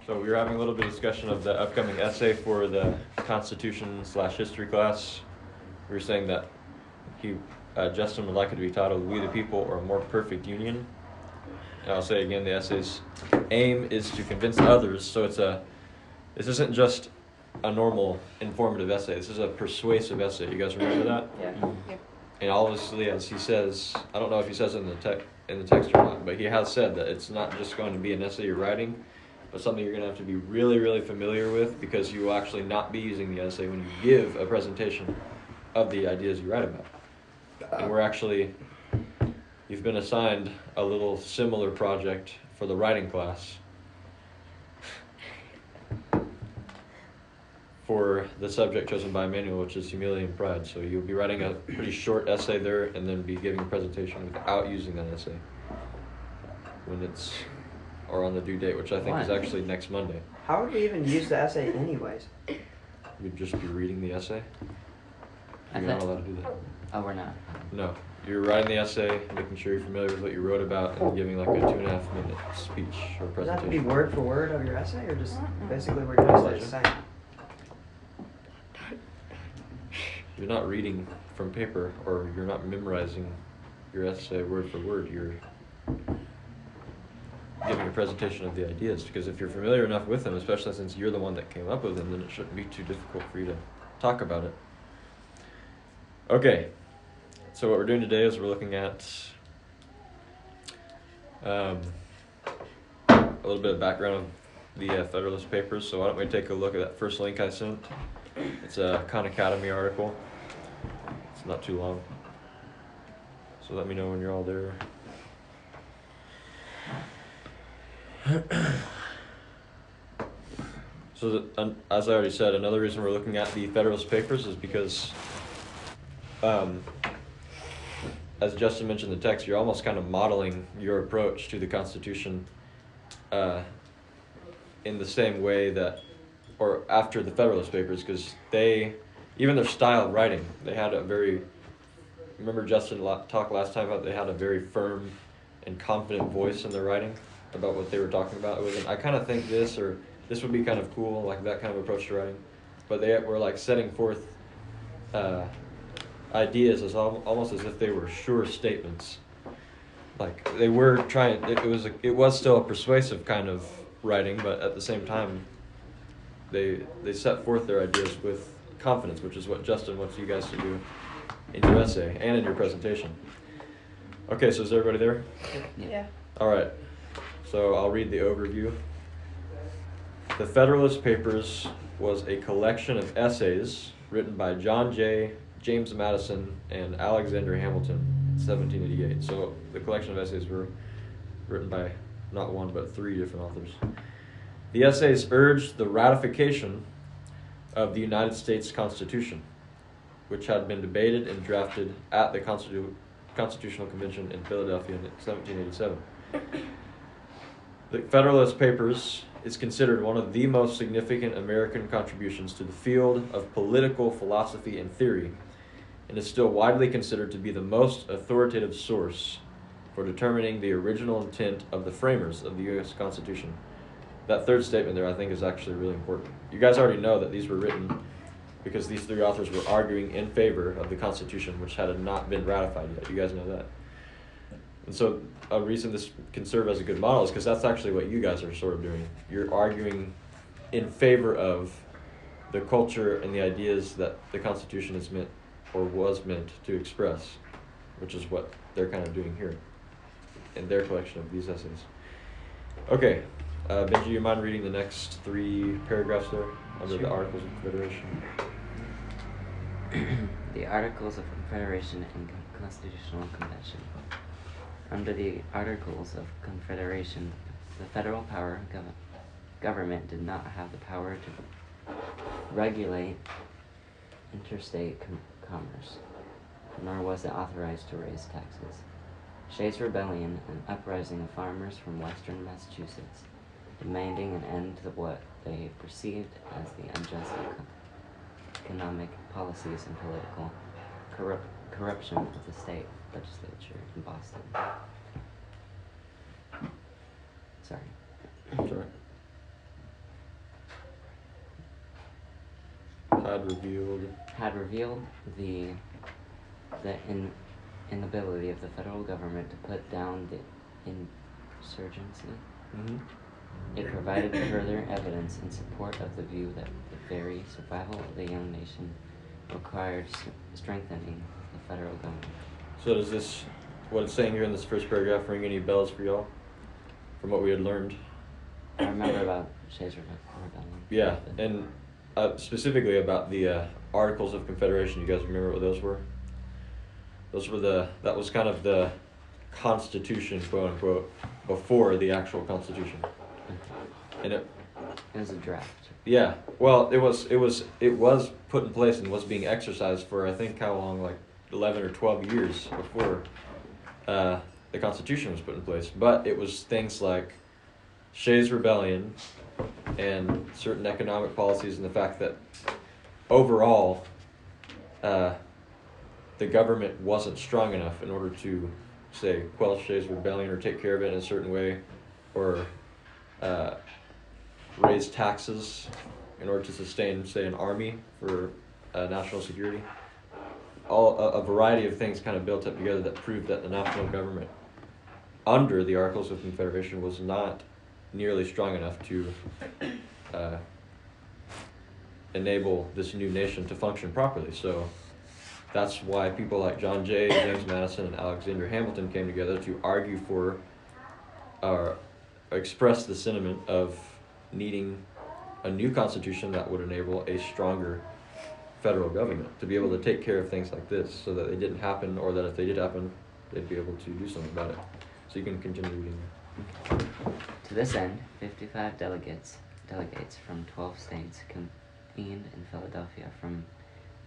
So we were having a little bit of discussion of the upcoming essay for the Constitution/History class. We were saying that Justin would like it to be titled "We the People or a More Perfect Union." And I'll say again, the essay's aim is to convince others. So this isn't just a normal informative essay. This is a persuasive essay. You guys remember that? Yeah. Yep. And obviously, as he says, I don't know if he says it in the text or not, but he has said that it's not just going to be an essay you're writing, but something you're going to have to be really, really familiar with, because you will actually not be using the essay when you give a presentation of the ideas you write about. And you've been assigned a little similar project for the writing class for the subject chosen by Emmanuel, which is humility and pride. So you'll be writing a pretty short essay there and then be giving a presentation without using that essay or on the due date, which I think is actually next Monday. How would we even use the essay anyways? You'd just be reading the essay. You're not allowed to do that. Oh, we're not. No. You're writing the essay, making sure you're familiar with what you wrote about, and then giving like a 2.5 minute speech or Does that have to be presentation. word for word of your essay, or just basically what your essay is saying? You're not reading from paper, or you're not memorizing your essay word for word. You're giving a presentation of the ideas, because if you're familiar enough with them, especially since you're the one that came up with them, then it shouldn't be too difficult for you to talk about it. Okay, so what we're doing today is we're looking at a little bit of background of the Federalist Papers. So why don't we take a look at that first link I sent. It's a Khan Academy article. It's not too long. So let me know when you're all there. So as I already said, another reason we're looking at the Federalist Papers is because, as Justin mentioned in the text, you're almost kind of modeling your approach to the Constitution in the same way that, or after the Federalist Papers, because even their style of writing, they had remember Justin talked last time about they had a very firm and confident voice in their writing about what they were talking about. It wasn't, I kind of think this, or this would be kind of cool, like that kind of approach to writing. But they were like setting forth ideas as almost as if they were sure statements. Like they were trying, it was still a persuasive kind of writing, but at the same time, they set forth their ideas with confidence, which is what Justin wants you guys to do in your essay and in your presentation. Okay, so is everybody there? Yeah. All right, so I'll read the overview. The Federalist Papers was a collection of essays written by John Jay, James Madison, and Alexander Hamilton in 1788. So the collection of essays were written by not one but 3 different authors. The essays urged the ratification of the United States Constitution, which had been debated and drafted at the Constitutional Convention in Philadelphia in 1787. The Federalist Papers is considered one of the most significant American contributions to the field of political philosophy and theory, and is still widely considered to be the most authoritative source for determining the original intent of the framers of the U.S. Constitution. That third statement there, I think, is actually really important. You guys already know that these were written because these 3 authors were arguing in favor of the Constitution, which had not been ratified yet. You guys know that. And so a reason this can serve as a good model is because that's actually what you guys are sort of doing. You're arguing in favor of the culture and the ideas that the Constitution is meant or was meant to express, which is what they're kind of doing here in their collection of these essays. Okay, Benji, you mind reading the next 3 paragraphs there under the Articles of Confederation? The Articles of Confederation and Constitutional Convention. Under the Articles of Confederation, the federal government did not have the power to regulate interstate commerce, nor was it authorized to raise taxes. Shays' Rebellion, an uprising of farmers from western Massachusetts, demanding an end to what they perceived as the unjust economic policies and political corruption of the state legislature in Boston. Sorry. Sorry. had revealed the inability of the federal government to put down the insurgency. Mm-hmm. It provided further evidence in support of the view that the very survival of the young nation required strengthening the federal government. So does this, what it's saying here in this first paragraph, ring any bells for y'all? From what we had learned? I remember about Shays Rebellion. Yeah, and specifically about the Articles of Confederation. You guys remember what those were? That was kind of the Constitution, quote unquote, before the actual Constitution. And it was a draft. Yeah, well, it was put in place and was being exercised for, I think, how long, like 11 or 12 years before the Constitution was put in place. But it was things like Shays Rebellion and certain economic policies, and the fact that overall the government wasn't strong enough in order to, say, quell Shays Rebellion or take care of it in a certain way, or raise taxes in order to sustain, say, an army for national security. A variety of things kind of built up together that proved that the national government under the Articles of Confederation was not nearly strong enough to enable this new nation to function properly. So that's why people like John Jay, James Madison, and Alexander Hamilton came together to argue for, express the sentiment of needing a new constitution that would enable a stronger federal government to be able to take care of things like this, so that they didn't happen, or that if they did happen, they'd be able to do something about it. So you can continue reading. To this end, 55 delegates from 12 states convened in Philadelphia from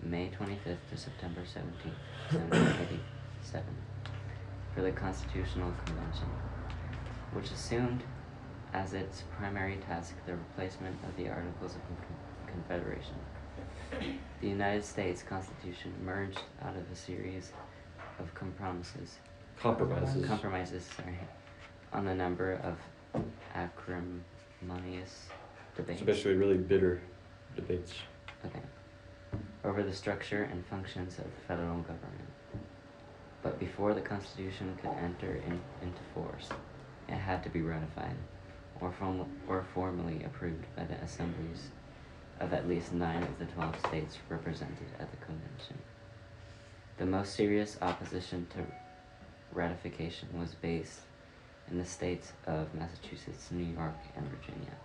May 25th to September 17th, 1787, for the Constitutional Convention, which assumed as its primary task the replacement of the Articles of Confederation. The United States Constitution emerged out of a series of compromises, on a number of acrimonious debates. So basically really bitter debates. Okay. Over the structure and functions of the federal government. But before the Constitution could enter into force, it had to be ratified or formally approved by the assemblies of at least 9 of the 12 states represented at the convention. The most serious opposition to ratification was based in the states of Massachusetts, New York, and Virginia.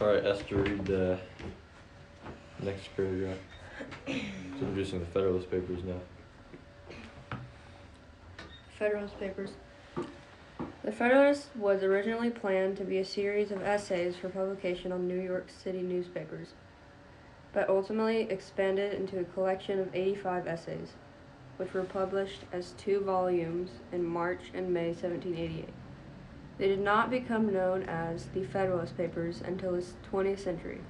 Alright, Esther, read the next paragraph. It's introducing the Federalist Papers now. Federalist Papers. The Federalist was originally planned to be a series of essays for publication on New York City newspapers, but ultimately expanded into a collection of 85 essays, which were published as 2 volumes in March and May 1788. They did not become known as the Federalist Papers until the 20th century.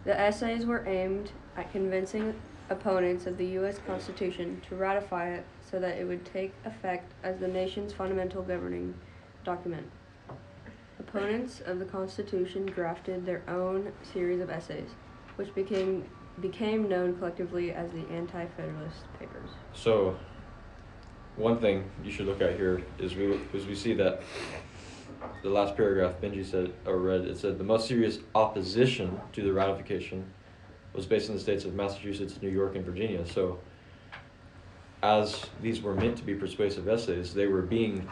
The essays were aimed at convincing opponents of the U.S. Constitution to ratify it so that it would take effect as the nation's fundamental governing document. Opponents of the Constitution drafted their own series of essays, which became known collectively as the Anti-Federalist Papers. So, one thing you should look at here is we see that the last paragraph Benji said, or read, it said the most serious opposition to the ratification was based in the states of Massachusetts, New York, and Virginia. So, as these were meant to be persuasive essays, they were being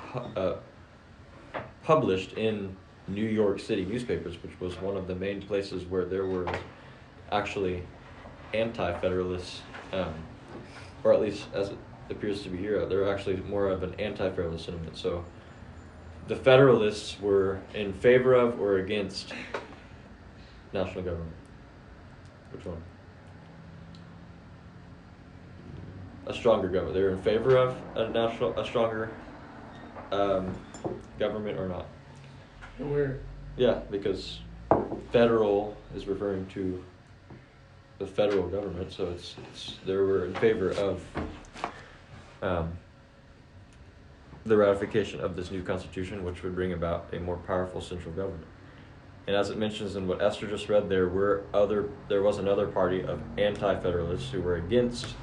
published in New York City newspapers, which was one of the main places where there were actually anti-federalists, or at least as it appears to be here, they're actually more of an anti-federalist sentiment. So the Federalists were in favor of or against national government. Which one? A stronger government. They were in favor of a stronger government or not? We're Yeah, because federal is referring to the federal government, so it's they were in favor of the ratification of this new constitution, which would bring about a more powerful central government. And as it mentions in what Esther just read, there was another party of anti-federalists who were against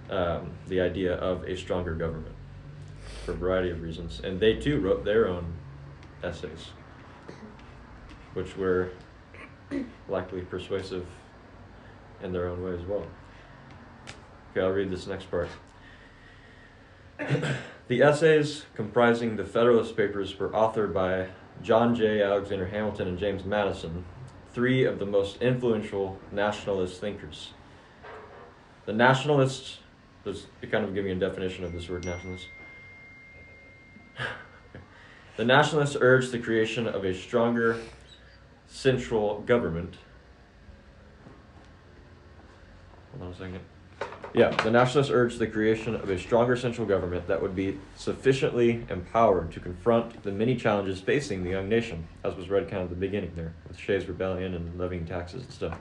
the idea of a stronger government for a variety of reasons. And they too wrote their own essays, which were likely persuasive in their own way as well. Okay, I'll read this next part. The essays comprising the Federalist Papers were authored by John Jay, Alexander Hamilton, and James Madison, three of the most influential nationalist thinkers. The nationalists, to kind of give you a definition of this word nationalist. The nationalists urged the creation of a stronger central government. Hold on a second. Yeah, the nationalists urged the creation of a stronger central government that would be sufficiently empowered to confront the many challenges facing the young nation, as was read kind of at the beginning there, with Shays' Rebellion and levying taxes and stuff.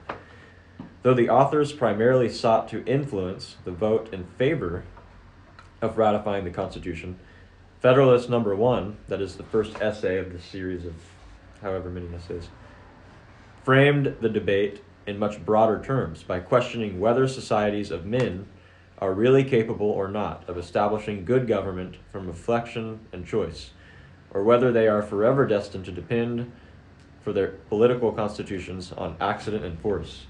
Though the authors primarily sought to influence the vote in favor of ratifying the Constitution, Federalist number 1, that is the first essay of the series of however many essays, framed the debate in much broader terms by questioning whether societies of men are really capable or not of establishing good government from reflection and choice, or whether they are forever destined to depend for their political constitutions on accident and force.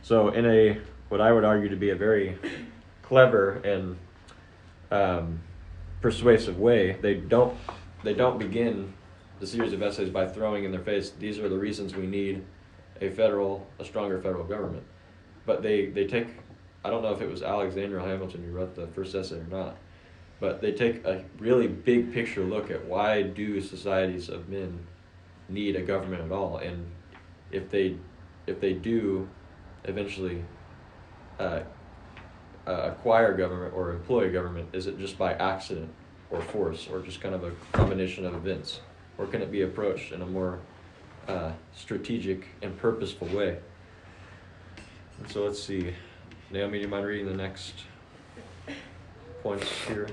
So in a, what I would argue to be a very clever and persuasive way, they don't begin the series of essays by throwing in their face, these are the reasons we need a stronger federal government. But they take, I don't know if it was Alexander Hamilton who wrote the first essay or not, but they take a really big picture look at why do societies of men need a government at all, and if they do eventually acquire government or employ government, is it just by accident or force, or just kind of a combination of events, or can it be approached in a more strategic and purposeful way? And so let's see. Naomi, do you mind reading the next points here?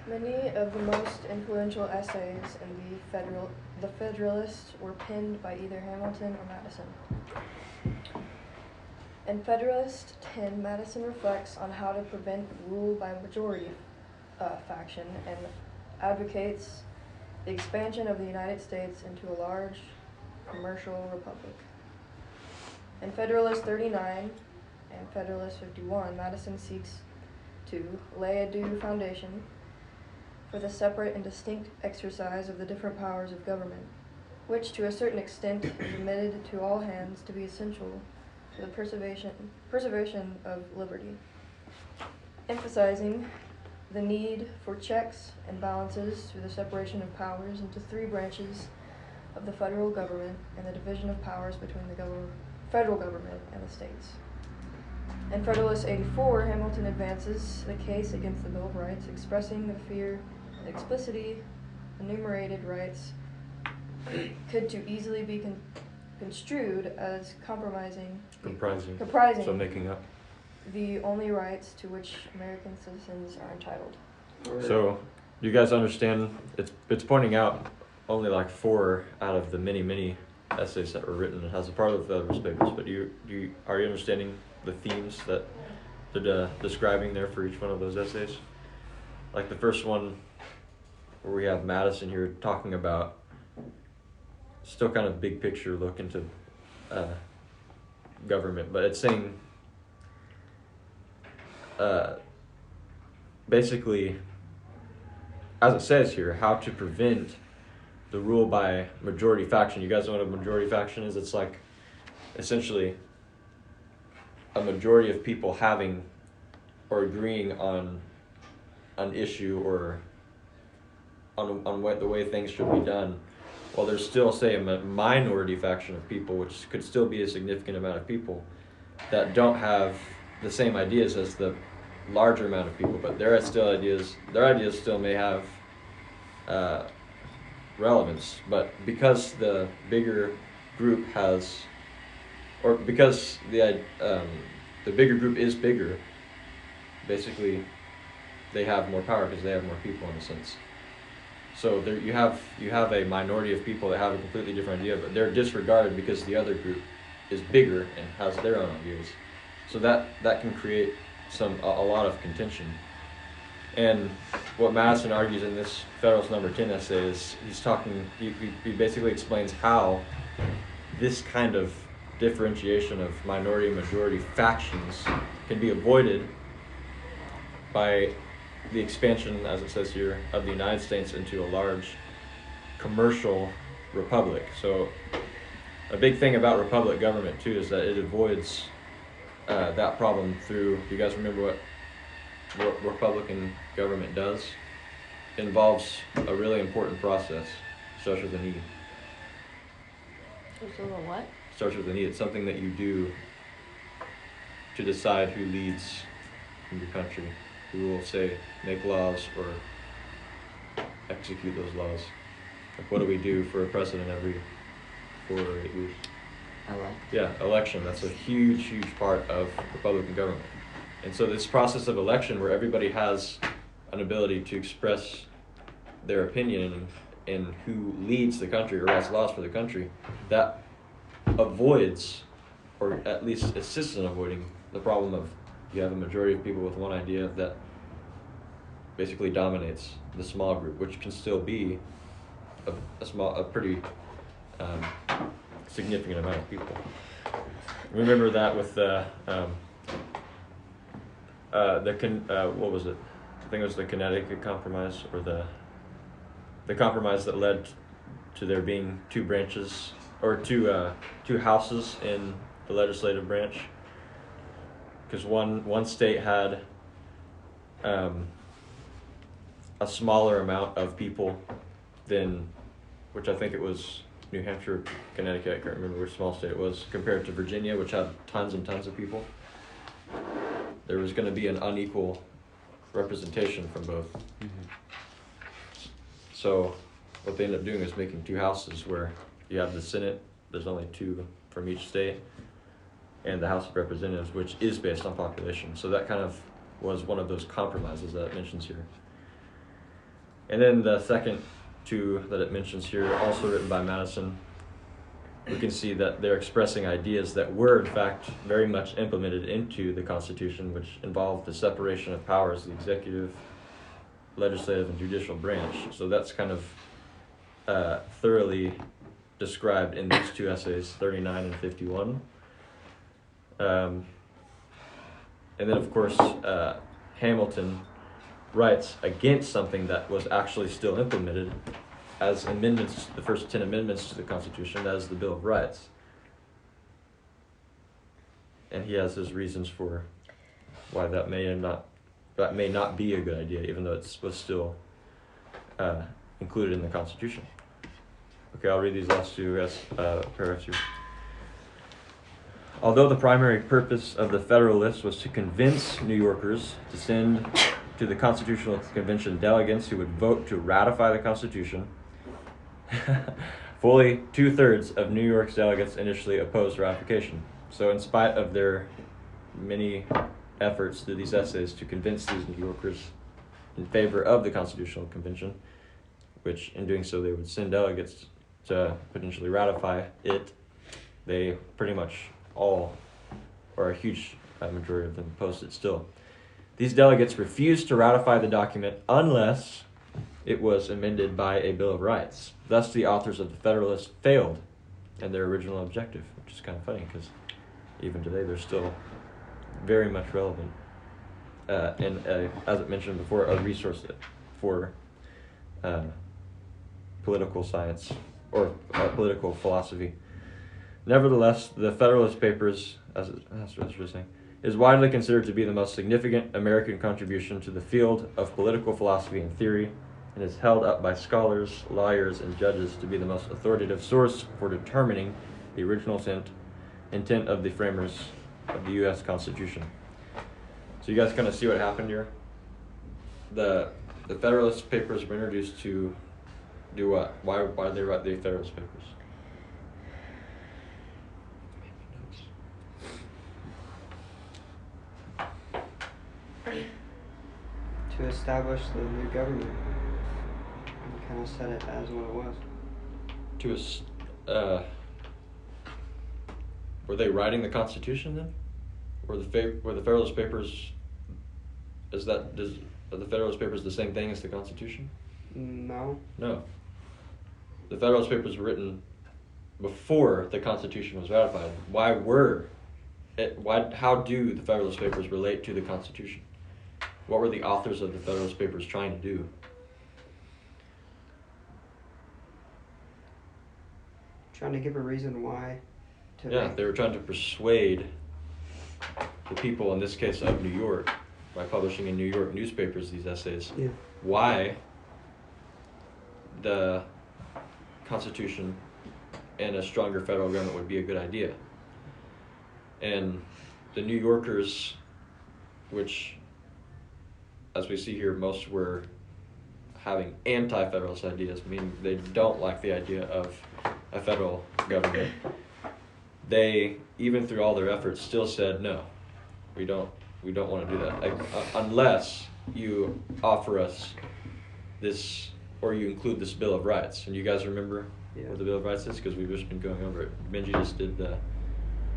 Many of the most influential essays in the Federalist were penned by either Hamilton or Madison. In Federalist 10, Madison reflects on how to prevent rule by majority faction and advocates the expansion of the United States into a large commercial republic. In Federalist 39 and Federalist 51, Madison seeks to lay a due foundation for the separate and distinct exercise of the different powers of government, which to a certain extent is admitted to all hands to be essential to the preservation of liberty, emphasizing the need for checks and balances through the separation of powers into three branches of the federal government and the division of powers between the federal government and the states. In Federalist 84, Hamilton advances the case against the Bill of Rights, expressing the fear that explicitly enumerated rights could too easily be construed as comprising So making up. the only rights to which American citizens are entitled. So, do you guys understand? It's pointing out only like 4 out of the many essays that were written as a part of the Federalist Papers. But are you understanding the themes that they're describing there for each one of those essays? Like the first one, where we have Madison here talking about still kind of big picture look into government, but it's saying basically, as it says here, how to prevent the rule by majority faction. You guys know what a majority faction is? It's like essentially a majority of people having or agreeing on an issue or on what the way things should be done. Well, there's still, say, a minority faction of people, which could still be a significant amount of people, that don't have the same ideas as the larger amount of people, but their ideas still may have relevance. But because the bigger group has, or because the bigger group is bigger, basically they have more power because they have more people in a sense. So there you have a minority of people that have a completely different idea, but they're disregarded because the other group is bigger and has their own ideas. So that can create a lot of contention. And what Madison argues in this Federalist number 10 essay is he basically explains how this kind of differentiation of minority and majority factions can be avoided by the expansion, as it says here, of the United States into a large commercial republic. So a big thing about republic government too is that it avoids that problem through, do you guys remember what Republican government does? It involves a really important process. Starts with an E. So what? Starts with an E. It's something that you do to decide who leads in your country, who will say make laws or execute those laws. Like what do we do for a president every 4 or 8 weeks? Yeah, election. That's a huge part of Republican government. And so this process of election where everybody has an ability to express their opinion and who leads the country or writes laws for the country, that avoids, or at least assists in avoiding, the problem of you have a majority of people with one idea that basically dominates the small group, which can still be a pretty significant amount of people. Remember that with what was it? I think it was the Connecticut Compromise, or the compromise that led to there being two branches, or two houses in the legislative branch. Because one state had a smaller amount of people than, which I think it was New Hampshire, Connecticut, I can't remember which small state it was, compared to Virginia, which had tons and tons of people. There was going to be an unequal representation from both. Mm-hmm. So what they ended up doing is making two houses where you have the Senate, there's only two from each state, and the House of Representatives, which is based on population. So that kind of was one of those compromises that it mentions here. And then the second two that it mentions here, also written by Madison, we can see that they're expressing ideas that were in fact very much implemented into the Constitution, which involved the separation of powers, the executive, legislative, and judicial branch. So that's kind of thoroughly described in these two essays, 39 and 51. And then of course Hamilton writes against something that was actually still implemented as amendments, the first 10 amendments to the Constitution, that is the Bill of Rights. And he has his reasons for why that may not be a good idea, even though it was still included in the Constitution. Okay, I'll read these last two paragraphs here. Although the primary purpose of the Federalist was to convince New Yorkers to send to the Constitutional Convention delegates who would vote to ratify the Constitution, fully 2/3 of New York's delegates initially opposed ratification. So in spite of their many efforts through these essays to convince these New Yorkers in favor of the Constitutional Convention, which in doing so they would send delegates to potentially ratify it, they pretty much all, or a huge majority of them, opposed it still. These delegates refused to ratify the document unless it was amended by a Bill of Rights. Thus, the authors of the Federalist failed in their original objective, which is kind of funny because even today they're still very much relevant. And as I mentioned before, a resource for political science or political philosophy. Nevertheless, the Federalist Papers, as what you're saying, is widely considered to be the most significant American contribution to the field of political philosophy and theory, and is held up by scholars, lawyers, and judges to be the most authoritative source for determining the original intent of the framers of the U.S. Constitution. So you guys kind of see what happened here? The Federalist Papers were introduced to do what? Why did they write the Federalist Papers? To establish the new government and kind almost said it as what it was. To us, were they writing the Constitution then? Were the Federalist Papers? Are the Federalist Papers the same thing as the Constitution? No. No. The Federalist Papers were written before the Constitution was ratified. How do the Federalist Papers relate to the Constitution? What were the authors of the Federalist Papers trying to do? Trying to give a reason why. They were trying to persuade the people, in this case of New York, by publishing in New York newspapers these essays, why the Constitution and a stronger federal government would be a good idea. And the New Yorkers, which, as we see here, most were having anti-federalist ideas, meaning they don't like the idea of a federal government. They, even through all their efforts, still said, no, we don't want to do that, unless you offer us this, or you include this Bill of Rights. And you guys remember what the Bill of Rights is? Because we've just been going over it. Benji just did the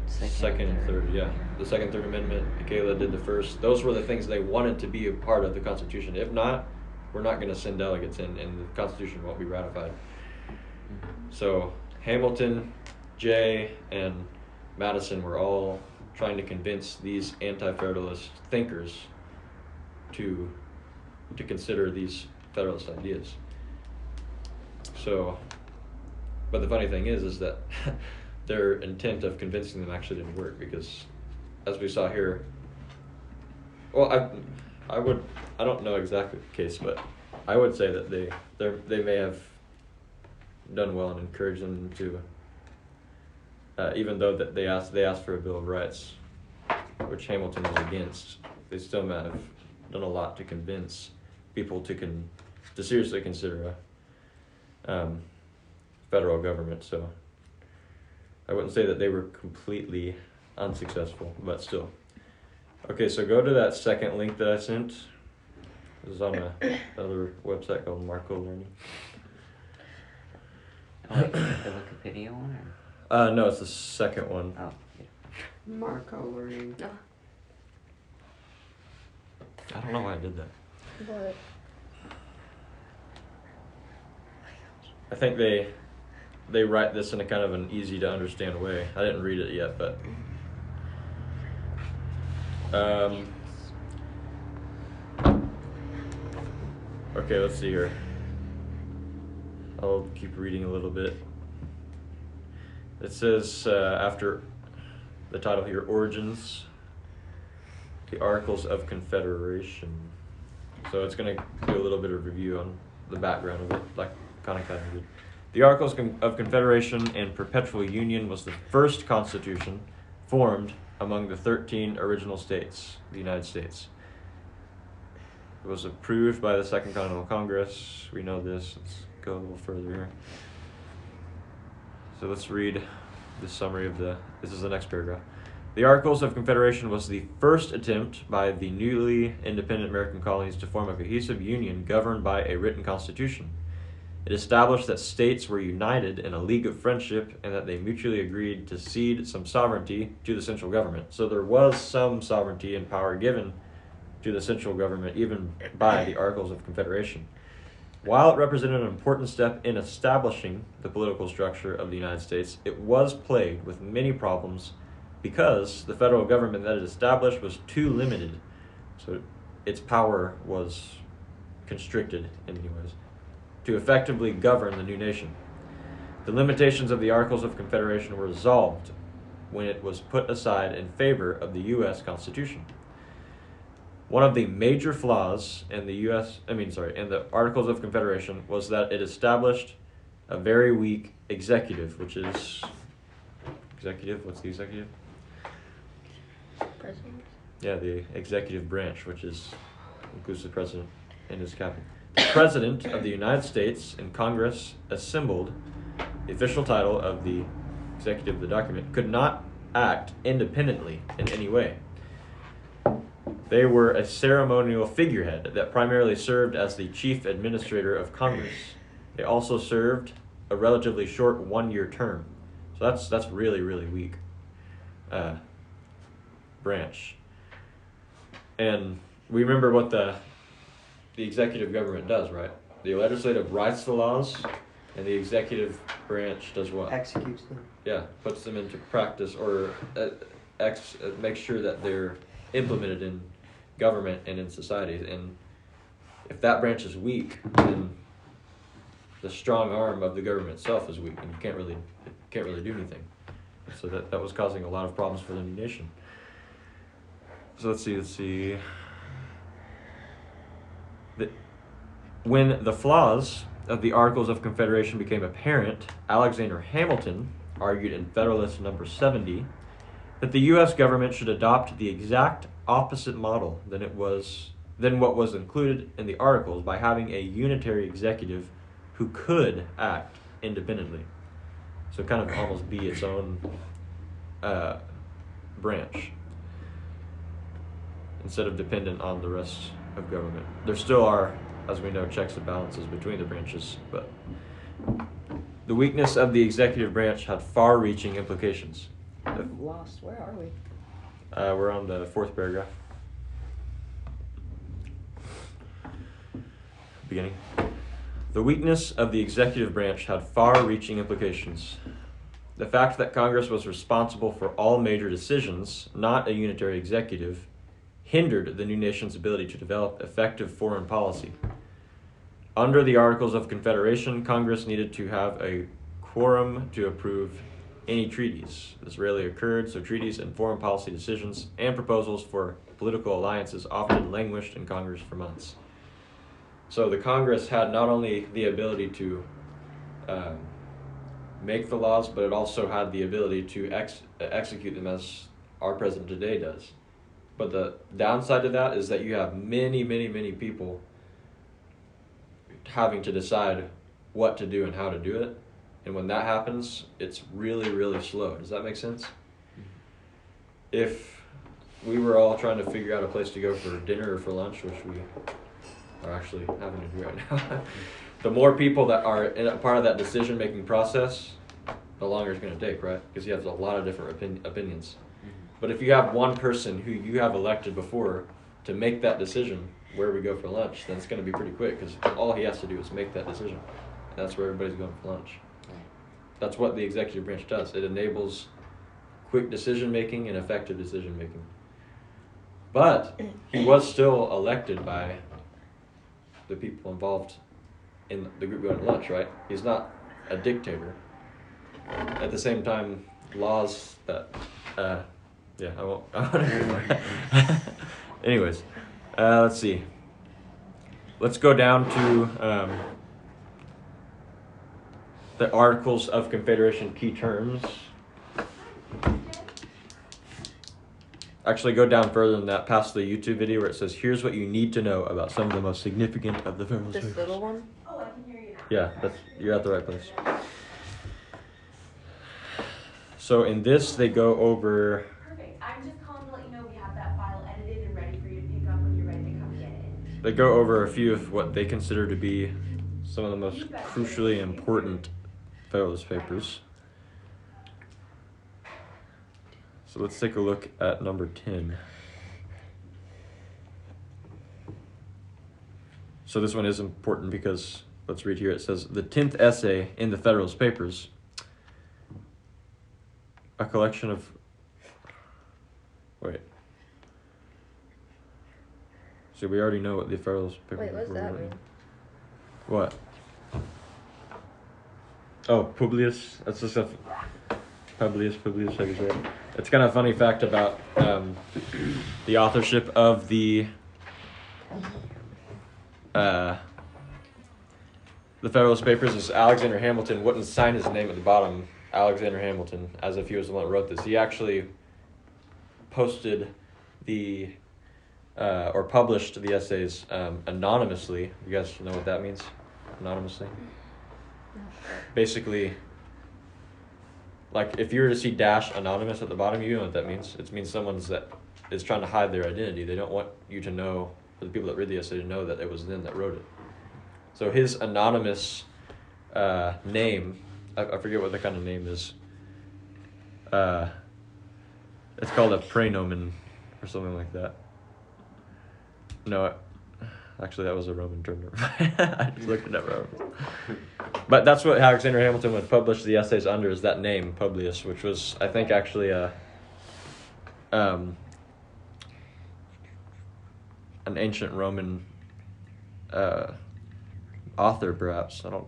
second and third, the second, third amendment. Michaela did the first. Those were the things they wanted to be a part of the Constitution. If not, we're not going to send delegates in, and the Constitution won't be ratified. So Hamilton, Jay, and Madison were all trying to convince these anti-federalist thinkers to consider these federalist ideas. So, but the funny thing is that their intent of convincing them actually didn't work, because, as we saw here, well, I don't know exactly the case, but I would say that they may have done well and encouraged them to, even though that they asked for a Bill of Rights, which Hamilton was against. They still might have done a lot to convince people to seriously consider a federal government. So I wouldn't say that they were completely unsuccessful, but still. Okay, so go to that second link that I sent. This is on another website called Marco Learning. Like the Wikipedia one? No, it's the second one. Oh, yeah. Marco Learning. I don't know why I did that. But I think they write this in a kind of an easy to understand way. I didn't read it yet, but okay, let's see here. I'll keep reading a little bit. It says, after the title here, Origins, the Articles of Confederation. So it's going to do a little bit of review on the background of it, like kind of did. The Articles of Confederation and Perpetual Union was the first constitution formed among the 13 original states of the United States. It was approved by the Second Continental Congress. We know this. Let's go a little further here. So let's read the summary of this is the next paragraph. The Articles of Confederation was the first attempt by the newly independent American colonies to form a cohesive union governed by a written constitution. It established that states were united in a league of friendship and that they mutually agreed to cede some sovereignty to the central government. So there was some sovereignty and power given to the central government even by the Articles of Confederation. While it represented an important step in establishing the political structure of the United States, it was plagued with many problems because the federal government that it established was too limited, so its power was constricted in many ways, to effectively govern the new nation. The limitations of the Articles of Confederation were resolved when it was put aside in favor of the U.S. Constitution. One of the major flaws in the Articles of Confederation was that it established a very weak executive, which is executive. What's the executive? President. Yeah, the executive branch, which includes the president and his cabinet. The President of the United States and Congress assembled, the official title of the executive of the document, could not act independently in any way. They were a ceremonial figurehead that primarily served as the chief administrator of Congress. They also served a relatively short 1-year term. So that's really, really weak branch. And we remember what the executive government does, right? The legislative writes the laws, and the executive branch does what? Executes them. Yeah, puts them into practice, or makes sure that they're implemented in government and in society. And if that branch is weak, then the strong arm of the government itself is weak, and you can't really do anything. So that was causing a lot of problems for the new nation. So let's see. When the flaws of the Articles of Confederation became apparent, Alexander Hamilton argued in Federalist number 70 that the U.S. government should adopt the exact opposite model than what was included in the Articles by having a unitary executive who could act independently. So kind of almost be its own branch instead of dependent on the rest of government. There still are, as we know, checks and balances between the branches, but the weakness of the executive branch had far-reaching implications. I'm lost. Where are we? We're on the 4th paragraph. Beginning. The weakness of the executive branch had far-reaching implications. The fact that Congress was responsible for all major decisions, not a unitary executive, hindered the new nation's ability to develop effective foreign policy. Under the Articles of Confederation, Congress needed to have a quorum to approve any treaties. This rarely occurred, so treaties and foreign policy decisions and proposals for political alliances often languished in Congress for months. So the Congress had not only the ability to make the laws, but it also had the ability to execute them, as our president today does. But the downside to that is that you have many, many, many people having to decide what to do and how to do it. And when that happens, it's really, really slow. Does that make sense? If we were all trying to figure out a place to go for dinner or for lunch, which we are actually having to do right now, the more people that are in a part of that decision-making process, the longer it's going to take, right? Because you have a lot of different opinions. But if you have one person who you have elected before to make that decision where we go for lunch, then it's going to be pretty quick, because all he has to do is make that decision. And that's where everybody's going for lunch. That's what the executive branch does. It enables quick decision-making and effective decision-making. But he was still elected by the people involved in the group going to lunch, right? He's not a dictator. At the same time, laws that... yeah, I won't anymore. Anyways, let's see. Let's go down to the Articles of Confederation key terms. Actually, go down further than that, past the YouTube video where it says, here's what you need to know about some of the most significant of the Federalist This Papers. little one? Oh, I can hear you now. Yeah, you're at the right place. So in this, they go over... Perfect. I'm just calling to let you know we have that file edited and ready for you to pick up when you're ready to come get it. They go over a few of what they consider to be some of the most crucially important Federalist Papers. So let's take a look at number 10. So this one is important because, let's read here, it says, the 10th essay in the Federalist Papers, a collection of... Wait. So we already know what the Federalist Papers Wait, what does that mean? What? Oh, Publius. That's just a... Publius, I guess, right? It's kind of a funny fact about the authorship of the Federalist Papers is Alexander Hamilton wouldn't sign his name at the bottom, Alexander Hamilton, as if he was the one that wrote this. He actually posted the, or published the essays anonymously. You guys know what that means? Anonymously? Basically, like if you were to see dash anonymous at the bottom, you know what that means. It means someone's that is trying to hide their identity. They don't want you to know, for the people that read the essay, to know that it was them that wrote it. So his anonymous name. I forget what the kind of name is. It's called a praenomen or something like that. No, actually that was a Roman term. I just looked it up wrong. But that's what Alexander Hamilton would publish the essays under, is that name, Publius, which was, I think, actually an ancient Roman author, perhaps. I don't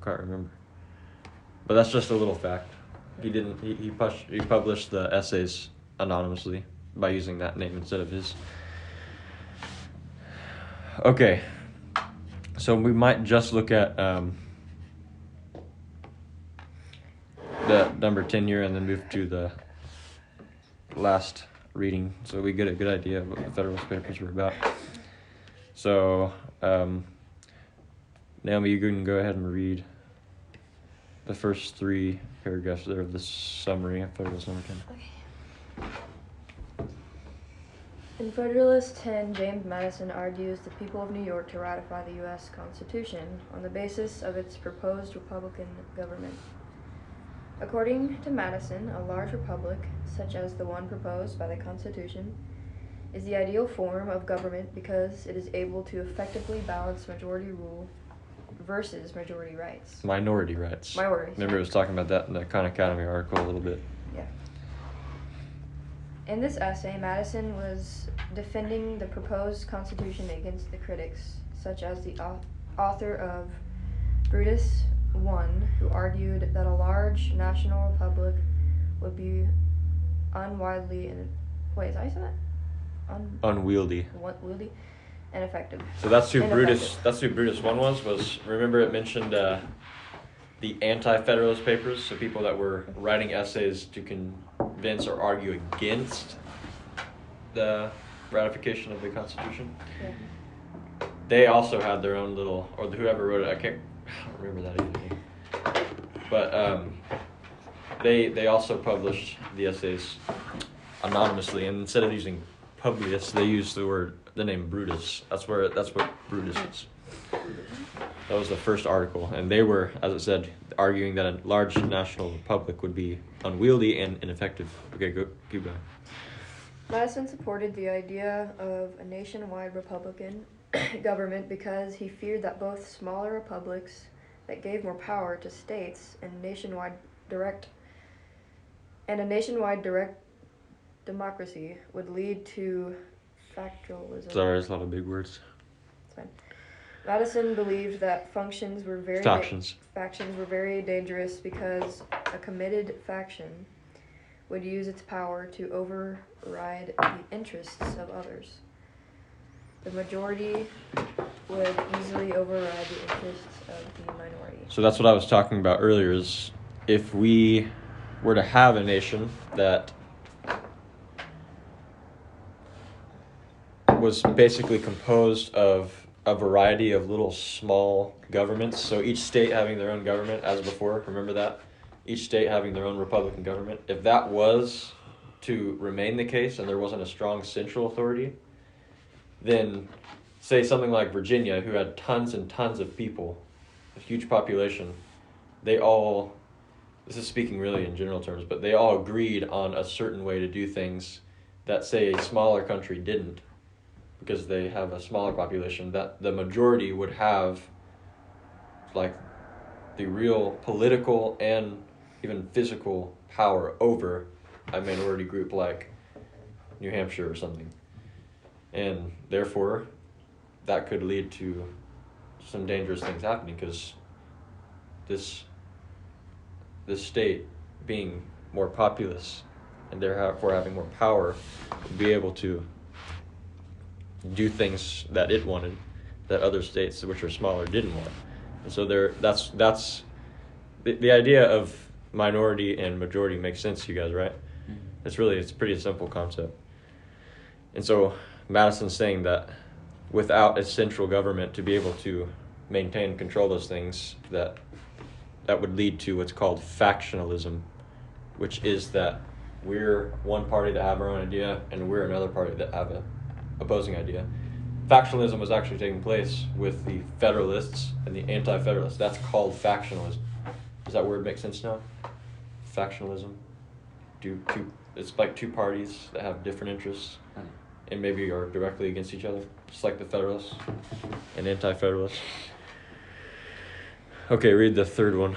quite remember. But that's just a little fact. He published the essays anonymously by using that name instead of his. Okay, so we might just look at the number 10 here and then move to the last reading, so we get a good idea of what the Federalist Papers were about. So, Naomi, you can go ahead and read the first 3 paragraphs there of the summary of Federalist number 10. Okay. In Federalist 10, James Madison argues the people of New York to ratify the U.S. Constitution on the basis of its proposed Republican government. According to Madison, a large republic, such as the one proposed by the Constitution, is the ideal form of government because it is able to effectively balance majority rule versus majority rights. Minority rights. Minority. Remember, it was talking about that in the Khan Academy article a little bit. Yeah. In this essay, Madison was defending the proposed Constitution against the critics, such as the author of Brutus I, who argued that a large national republic would be unwieldy and Unwieldy. Unwieldy and effective. So that's who Ineffective. Brutus. That's who Brutus I was. Remember, it mentioned the anti-Federalist Papers, so people that were writing essays to convince or argue against the ratification of the Constitution. Yeah. They also had their own little, or whoever wrote it, I don't remember that either. But they also published the essays anonymously, and instead of using Publius, they used the name Brutus. That's what Brutus is. That was the first article, and they were, as it said, arguing that a large national republic would be unwieldy and ineffective. Okay, keep going. Madison supported the idea of a nationwide Republican government because he feared that both smaller republics that gave more power to states and a nationwide direct democracy would lead to factionalism. Sorry, there's a lot of big words. It's fine. Madison believed that factions were very dangerous because a committed faction would use its power to override the interests of others. The majority would easily override the interests of the minority. So that's what I was talking about earlier, is if we were to have a nation that was basically composed of a variety of little small governments, so each state having their own government as before, remember that? Each state having their own Republican government. If that was to remain the case and there wasn't a strong central authority, then say something like Virginia, who had tons and tons of people, a huge population, they all, this is speaking really in general terms, but they all agreed on a certain way to do things that, say, a smaller country didn't, because they have a smaller population, that the majority would have like the real political and even physical power over a minority group like New Hampshire or something. And therefore, that could lead to some dangerous things happening, because this state being more populous and therefore having more power would be able to do things that it wanted that other states which are smaller didn't want. And so that's the idea of minority and majority makes sense to you guys, right? Mm-hmm. It's a pretty simple concept. And so Madison's saying that without a central government to be able to maintain and control those things, that would lead to what's called factionalism, which is that we're one party that have our own idea and we're another party that have a opposing idea. factionalism was actually taking place with the Federalists and the Anti-Federalists. That's called factionalism. Does that word make sense now? Factionalism. It's like two parties that have different interests and maybe are directly against each other, just like the Federalists and Anti-Federalists. Okay, read the third one.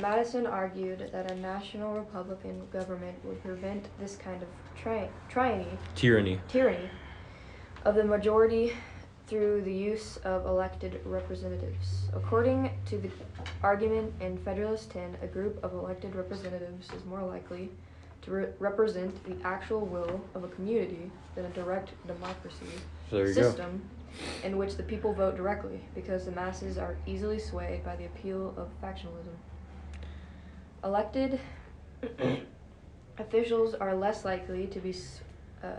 Madison argued that a national Republican government would prevent this kind of tyranny of the majority through the use of elected representatives. According to the argument in Federalist 10, a group of elected representatives is more likely to represent the actual will of a community than a direct democracy system in which the people vote directly, because the masses are easily swayed by the appeal of factionalism. Elected officials are less likely to be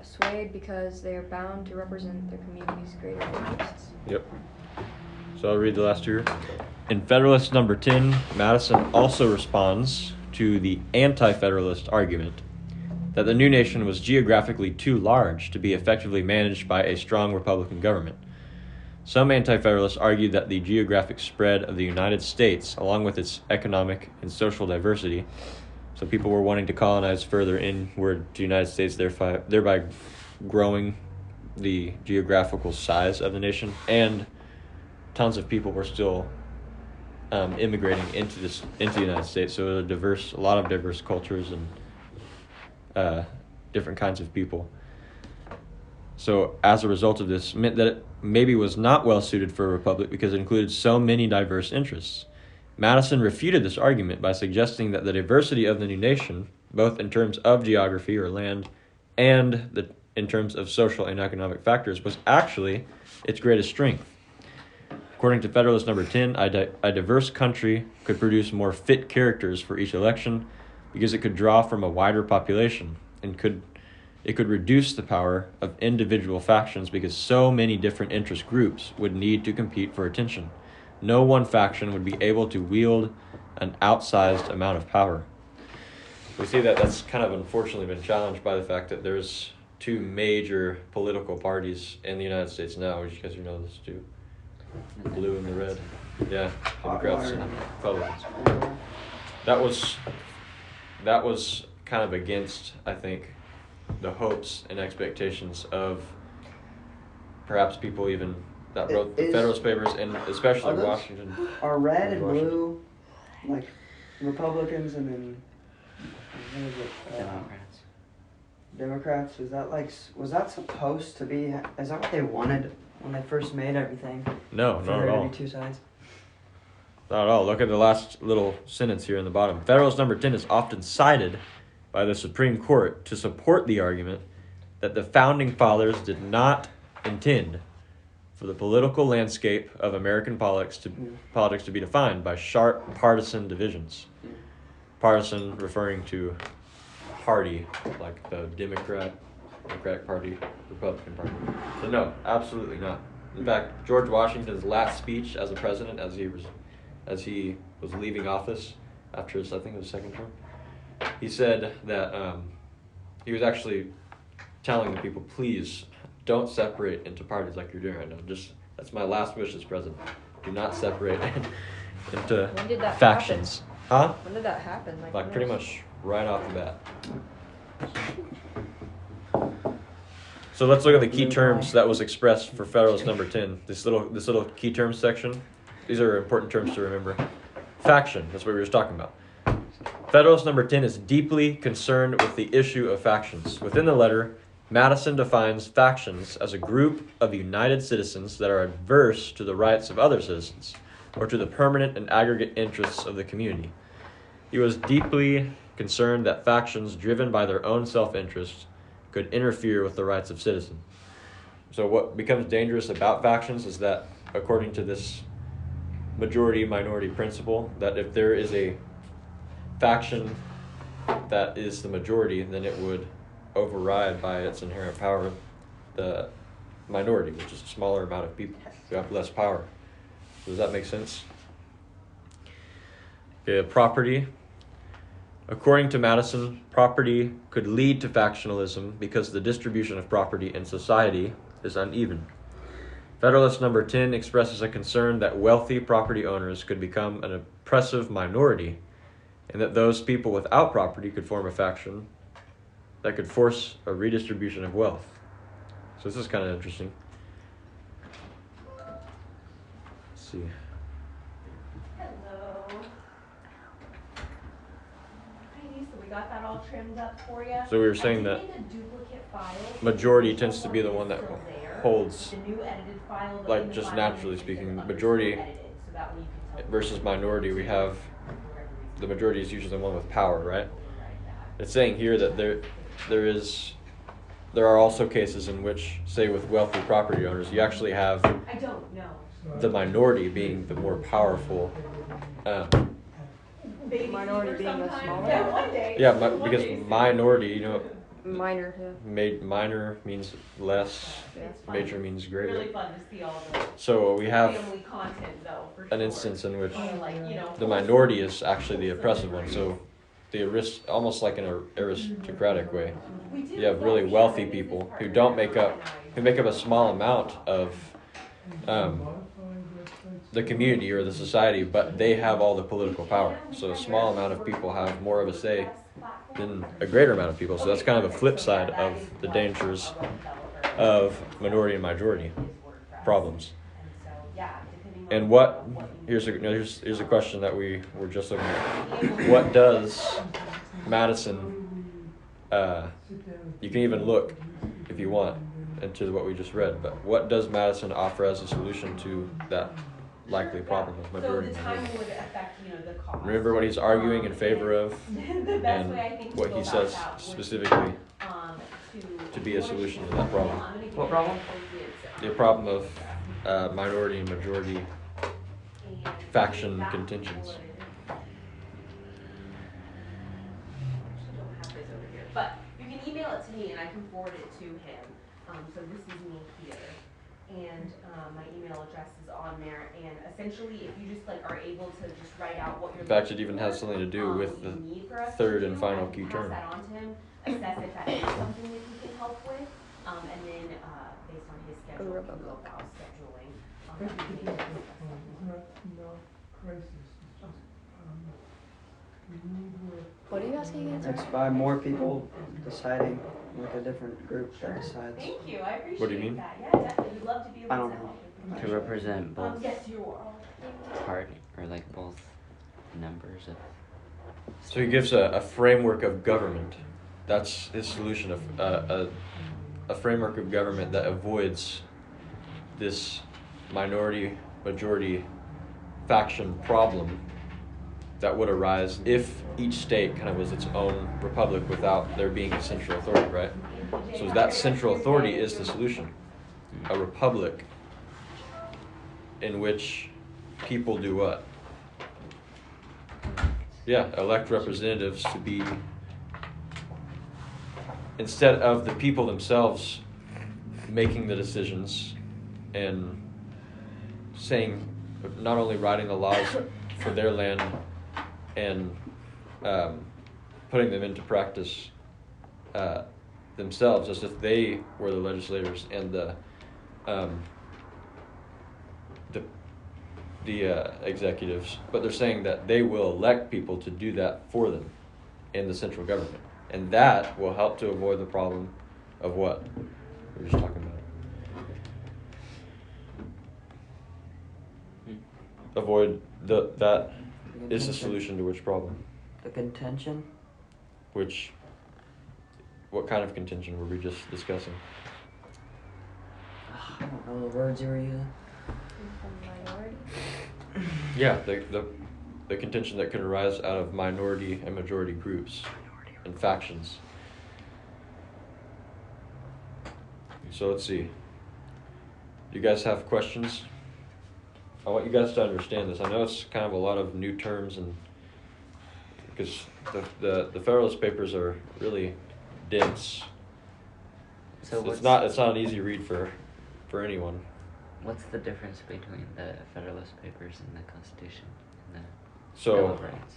swayed because they are bound to represent their community's greater interests. Yep. So I'll read the last two. In Federalist number 10, Madison also responds to the anti-Federalist argument that the new nation was geographically too large to be effectively managed by a strong Republican government. Some anti-Federalists argued that the geographic spread of the United States, along with its economic and social diversity, so people were wanting to colonize further inward to the United States, thereby growing the geographical size of the nation, and tons of people were still immigrating into the United States. So a lot of diverse cultures and different kinds of people. So as a result of this, meant that it maybe was not well suited for a republic because it included so many diverse interests. Madison refuted this argument by suggesting that the diversity of the new nation, both in terms of geography or land and in terms of social and economic factors, was actually its greatest strength. According to Federalist number 10, a diverse country could produce more fit characters for each election because it could draw from a wider population, and it could reduce the power of individual factions because so many different interest groups would need to compete for attention. No one faction would be able to wield an outsized amount of power. We see that that's kind of unfortunately been challenged by the fact that there's two major political parties in the United States now. You guys know this too. The blue and the red. Yeah, Democrats and Republicans. That was kind of against, I think, the hopes and expectations of perhaps people even that wrote the Federalist Papers, and especially Washington. Are red and blue like Republicans, and then what is it? Democrats? Was that supposed to be? Is that what they wanted when they first made everything? No, for not there at to all. be two sides. Not at all. Look at the last little sentence here in the bottom. Federalist number 10 is often cited by the Supreme Court to support the argument that the Founding Fathers did not intend for the political landscape of American politics to be defined by sharp partisan divisions. Partisan referring to party, like the Democratic Party, Republican Party. So no, absolutely not. In fact, George Washington's last speech as a president, as he was leaving office after his, I think it was second term, he said that he was actually telling the people, please don't separate into parties like you're doing right now. That's my last wish as president. Do not separate into When did that factions. happen? Huh? When did that happen? Like pretty much right off the bat. So let's look at the key terms that was expressed for Federalist number 10. This little key terms section. These are important terms to remember. Faction, that's what we were just talking about. Federalist number 10 is deeply concerned with the issue of factions. Within the letter, Madison defines factions as a group of united citizens that are adverse to the rights of other citizens or to the permanent and aggregate interests of the community. He was deeply concerned that factions driven by their own self-interest could interfere with the rights of citizens. So what becomes dangerous about factions is that, according to this majority-minority principle, that if there is a faction that is the majority, then it would override by its inherent power the minority, which is a smaller amount of people who have less power. Does that make sense? Okay, property. According to Madison, property could lead to factionalism because the distribution of property in society is uneven. Federalist number 10 expresses a concern that wealthy property owners could become an oppressive minority and that those people without property could form a faction that could force a redistribution of wealth. So this is kind of interesting. Let's see. Hello. Heidi, so we got that all trimmed up for you. So we were saying I that did make a duplicate file. majority The tends to be the original one that is still there. holds, The new edited file, but like in the just file naturally it says speaking, others majority edited, so that way you can tell versus minority. We have the majority is usually the one with power, right? override that. It's saying here that there are also cases in which, say with wealthy property owners, you actually have I don't know. the minority being the more powerful. Baby Minority fever being the sometimes. smaller? Yeah, one day. Yeah, One because day soon. minority, you know, Minor, yeah. minor means less, Yeah. It's fun. major means greater. Really fun to see all the So we have family content though, for an sure. instance in which Like, you know, the minority is actually the oppressive one. So almost like in an aristocratic way. we do, You have yeah, really we wealthy have a people business who partner don't make up, organized. who make up a small amount of the community or the society, but they have all the political power. So a small amount of people have more of a say than a greater amount of people. So that's kind of a flip side of the dangers of minority and majority problems. And here's a question that we were just looking at. What does Madison, you can even look if you want into what we just read, but what does Madison offer as a solution to that likely problem of majority So the and time minority? would affect, you know, the cost. Remember what he's arguing in favor of The best and way I think to what go he about says that would, specifically to be a solution to that problem. What problem? The problem of minority and majority faction contentions. But you can email it to me and I can forward it to him. So this is me here. And my email address is on there. And essentially, if you just like are able to just write out what you're In fact, it looking even for, has something to do with what you the need for us to third do, and final I can key pass term. that on to him, assess if that is something that he can help with, and then based on his schedule, we can go about scheduling. We can discuss that. What are you asking again? It's by more people deciding, like a different group that decides. Thank you, I appreciate What do you mean? that. Yeah, definitely, we'd love to be able I to don't help. know. To represent both Yes, you are. party or like both numbers of. So he gives a framework of government. That's his solution of a framework of government that avoids this minority majority faction problem that would arise if each state kind of was its own republic without there being a central authority, right? So that central authority is the solution. A republic in which people do what? Yeah, elect representatives to be, instead of the people themselves making the decisions and saying, not only writing the laws for their land and putting them into practice themselves as if they were the legislators and the executives, but they're saying that they will elect people to do that for them in the central government. And that will help to avoid the problem of what we were just talking about. Avoid that is the solution to which problem? The contention? What kind of contention were we just discussing? I don't know the words you were using. Minority? Yeah, the contention that can arise out of minority and majority groups and factions. So let's see. Do you guys have questions? I want you guys to understand this. I know it's kind of a lot of new terms, and because the Federalist Papers are really dense. So It's not an easy read for anyone. What's the difference between the Federalist Papers and the Constitution and the So Bill of Rights?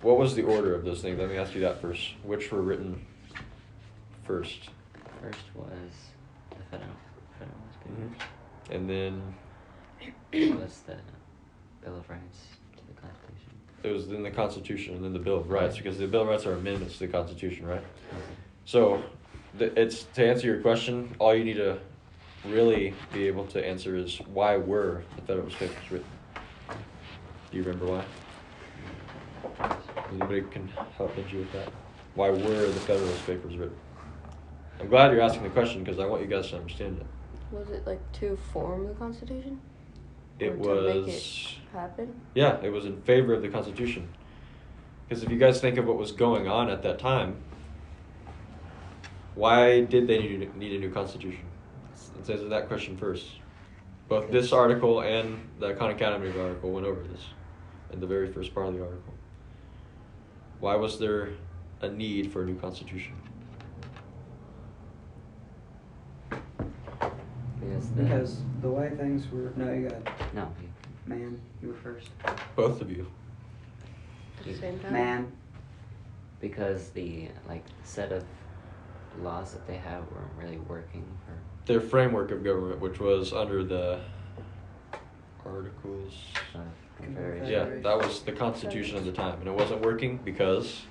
what was the order of those things? Let me ask you that first. Which were written first? First was the Federalist Mhm. Papers. And then What was the Bill of Rights to the Constitution? it was in the Constitution and then the Bill of Rights, because the Bill of Rights are amendments to the Constitution, right? So, it's to answer your question, all you need to really be able to answer is why were the Federalist Papers written? Do you remember why? Anybody can help you with that? Why were the Federalist Papers written? I'm glad you're asking the question because I want you guys to understand it. Was it like to form the Constitution? It Or to make was. it happen? Yeah, it was in favor of the Constitution. Because if you guys think of what was going on at that time, why did they need a new Constitution? Let's answer that question first. Both this article and the Khan Academy article went over this in the very first part of the article. Why was there a need for a new Constitution? Because the way things were. No, you got. No, Man, you were first. Both of you. At the same time? Man. because the set of laws that they have weren't really working for. Their framework of government, which was under the Articles. Confederation. Yeah, that was the Constitution of the time, and it wasn't working because.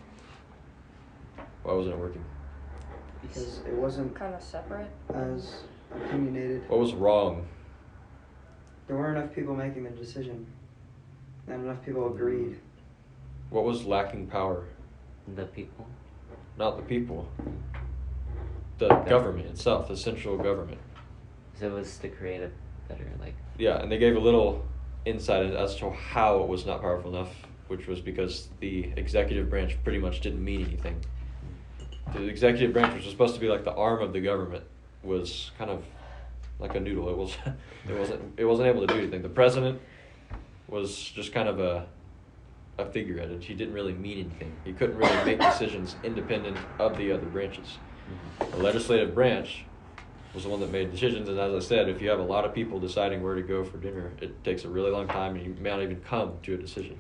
Why wasn't it working? Because it wasn't Kind of separate. as opinionated. What was wrong? There weren't enough people making the decision. Not enough people agreed. What was lacking power? The people. Not the people. The government itself, the central government. So it was to create a better Yeah, and they gave a little insight as to how it was not powerful enough, which was because the executive branch pretty much didn't mean anything. The executive branch, which was supposed to be like the arm of the government, was kind of like a noodle. It wasn't able to do anything. The president was just kind of a figurehead. He didn't really mean anything. He couldn't really make decisions independent of the other branches. The legislative branch was the one that made decisions, and as I said, if you have a lot of people deciding where to go for dinner, it takes a really long time, and you may not even come to a decision.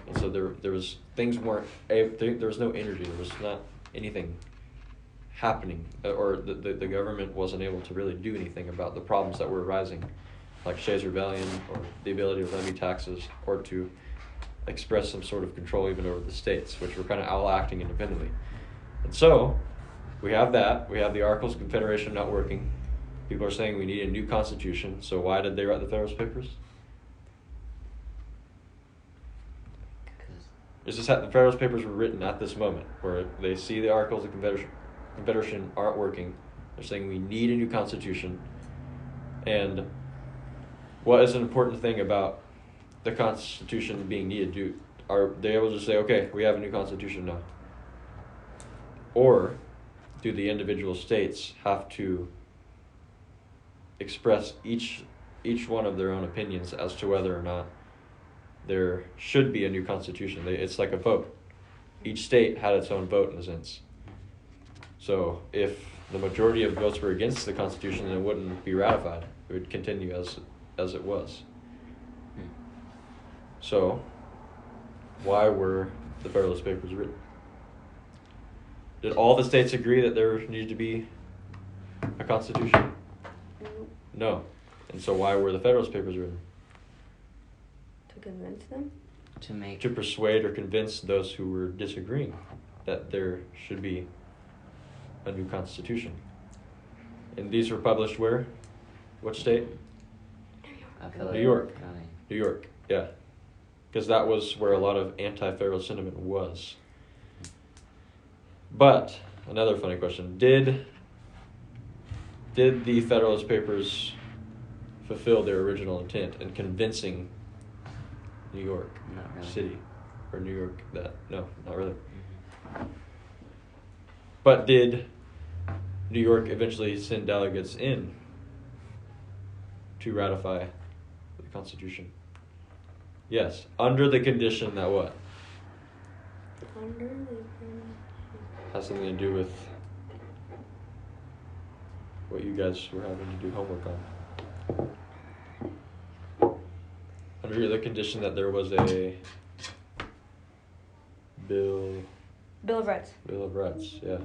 And so there was things weren't there was no energy. There was not anything happening, or the government wasn't able to really do anything about the problems that were arising, like Shays' Rebellion, or the ability to levy taxes, or to express some sort of control even over the states, which were kind of all acting independently. And so we have that. We have the Articles of Confederation not working. People are saying we need a new constitution. So why did they write the Federalist Papers? It's just that the Federalist Papers were written at this moment, where they see the Articles of Confederation aren't working. They're saying we need a new constitution. And what is an important thing about the Constitution being needed? Are they able to say, okay, we have a new constitution now? Or do the individual states have to express each one of their own opinions as to whether or not there should be a new constitution? It's like a vote. Each state had its own vote in a sense. So if the majority of votes were against the Constitution, then it wouldn't be ratified. It would continue as it was. So, why were the Federalist Papers written? Did all the states agree that there needed to be a constitution? No. And so why were the Federalist Papers written? To convince them? To persuade or convince those who were disagreeing that there should be a new constitution. And these were published where? What state? New York. New York, yeah. Because that was where a lot of anti-federal sentiment was. But, another funny question, did the Federalist Papers fulfill their original intent in convincing New York City, or New York no, not really. But did New York eventually send delegates in to ratify the Constitution? Yes, under the condition that what? Under the Has something to do with what you guys were having to do homework on. Under the condition that there was a Bill Bill of Rights. Bill of Rights, yeah.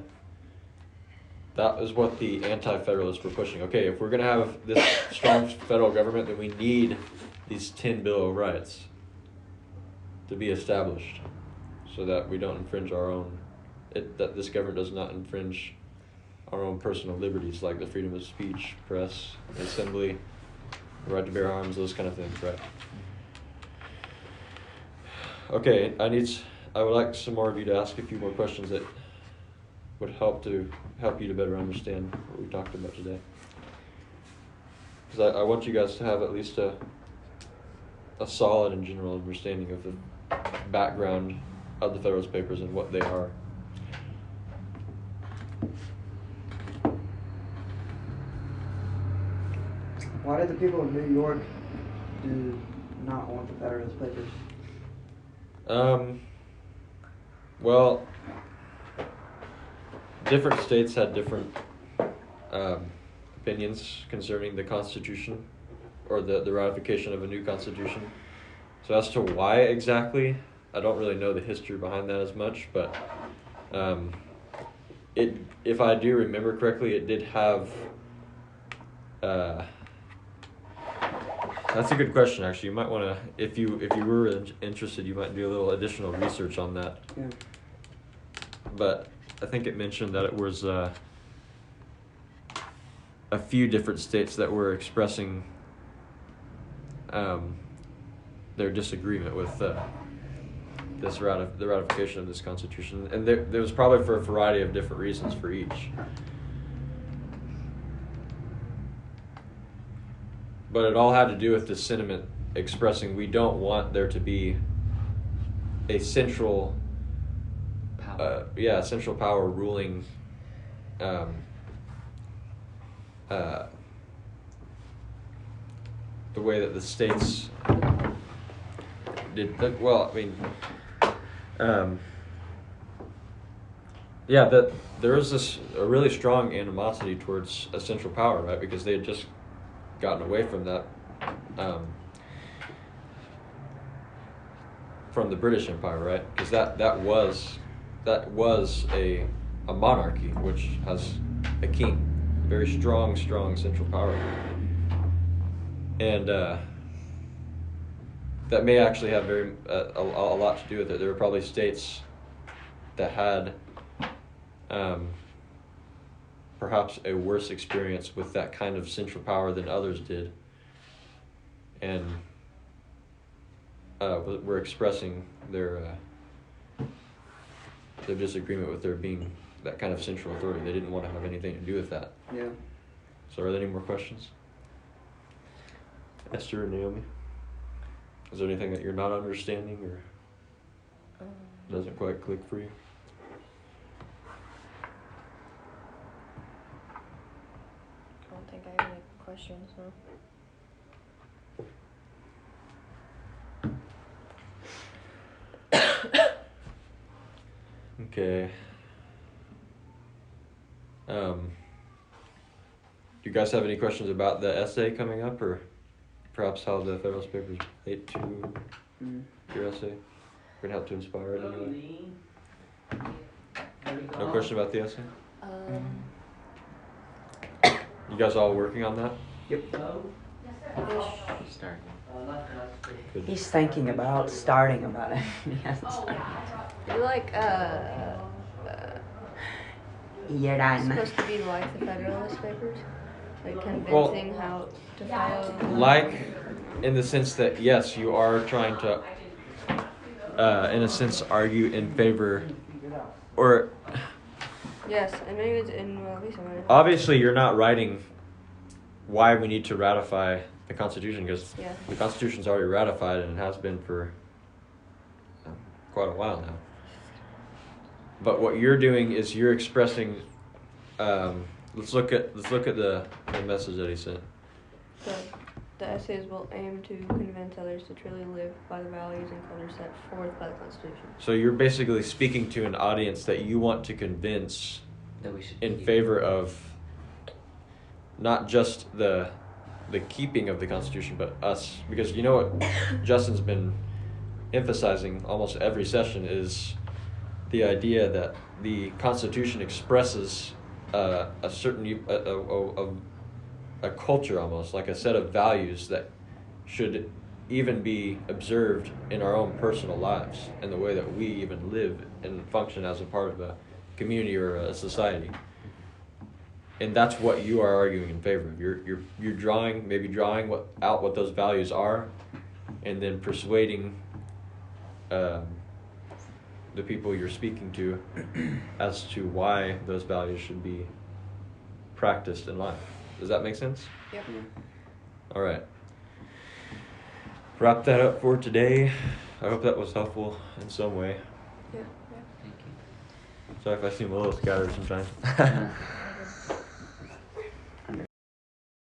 That is what the anti-federalists were pushing. Okay, if we're gonna have this strong federal government, then we need these 10 Bill of Rights to be established, so that we don't infringe our own. That this government does not infringe our own personal liberties, like the freedom of speech, press, assembly, the right to bear arms, those kind of things, right? Okay, I would like some more of you to ask a few more questions that would help you to better understand what we talked about today. Because I want you guys to have at least a solid and general understanding of the background of the Federalist Papers and what they are. Why did the people of New York do not want the Federalist Papers? Well, different states had different opinions concerning the Constitution, or the ratification of a new Constitution. So as to why exactly, I don't really know the history behind that as much, but if I do remember correctly, it did have. That's a good question, actually. You might want to, if you were interested, you might do a little additional research on that. Yeah. But I think it mentioned that it was a few different states that were expressing their disagreement with the ratification of this Constitution, and there was probably for a variety of different reasons for each. But it all had to do with the sentiment expressing we don't want there to be a central power ruling the way that the states did. Well, I mean, that there was a really strong animosity towards a central power, right? Because they had just gotten away from that, from the British Empire, right? Because that was a monarchy, which has a king, very strong central power, and that may actually have a lot to do with it. There were probably states that had perhaps a worse experience with that kind of central power than others did, and were expressing their disagreement with there being that kind of central authority. They didn't want to have anything to do with that. Yeah. So are there any more questions? Esther and Naomi? Is there anything that you're not understanding or doesn't quite click for you? I don't think I have any questions, no. Okay. Do you guys have any questions about the essay coming up, or perhaps how the Federalist Papers relate to your essay? Would help to inspire it anyway. No question about the essay? You guys all working on that? Yep. Start. Good. He's thinking about starting about it. He hasn't started. You're like, You're it's done. supposed to be like the Federalist Papers? Like Well, convincing how to follow. Like, in the sense that, yes, you are trying to, in a sense, argue in favor, or Yes, and maybe it's in Lisa. obviously you're not writing why we need to ratify the Constitution, because Yeah. the Constitution's already ratified and it has been for quite a while now. But what you're doing is you're expressing. Let's look at the message that he sent. The essays will aim to convince others to truly live by the values and culture set forth by the Constitution. So you're basically speaking to an audience that you want to convince That we should in keep. favor of not just the keeping of the Constitution, but us. Because you know what Justin's been emphasizing almost every session is the idea that the Constitution expresses a certain a culture, almost like a set of values that should even be observed in our own personal lives and the way that we even live and function as a part of a community or a society. And that's what you are arguing in favor of. You're drawing what those values are, and then persuading the people you're speaking to as to why those values should be practiced in life. Does that make sense? Yep. All right. Wrap that up for today. I hope that was helpful in some way. Yeah. Thank you. Sorry if I seem a little scattered sometimes.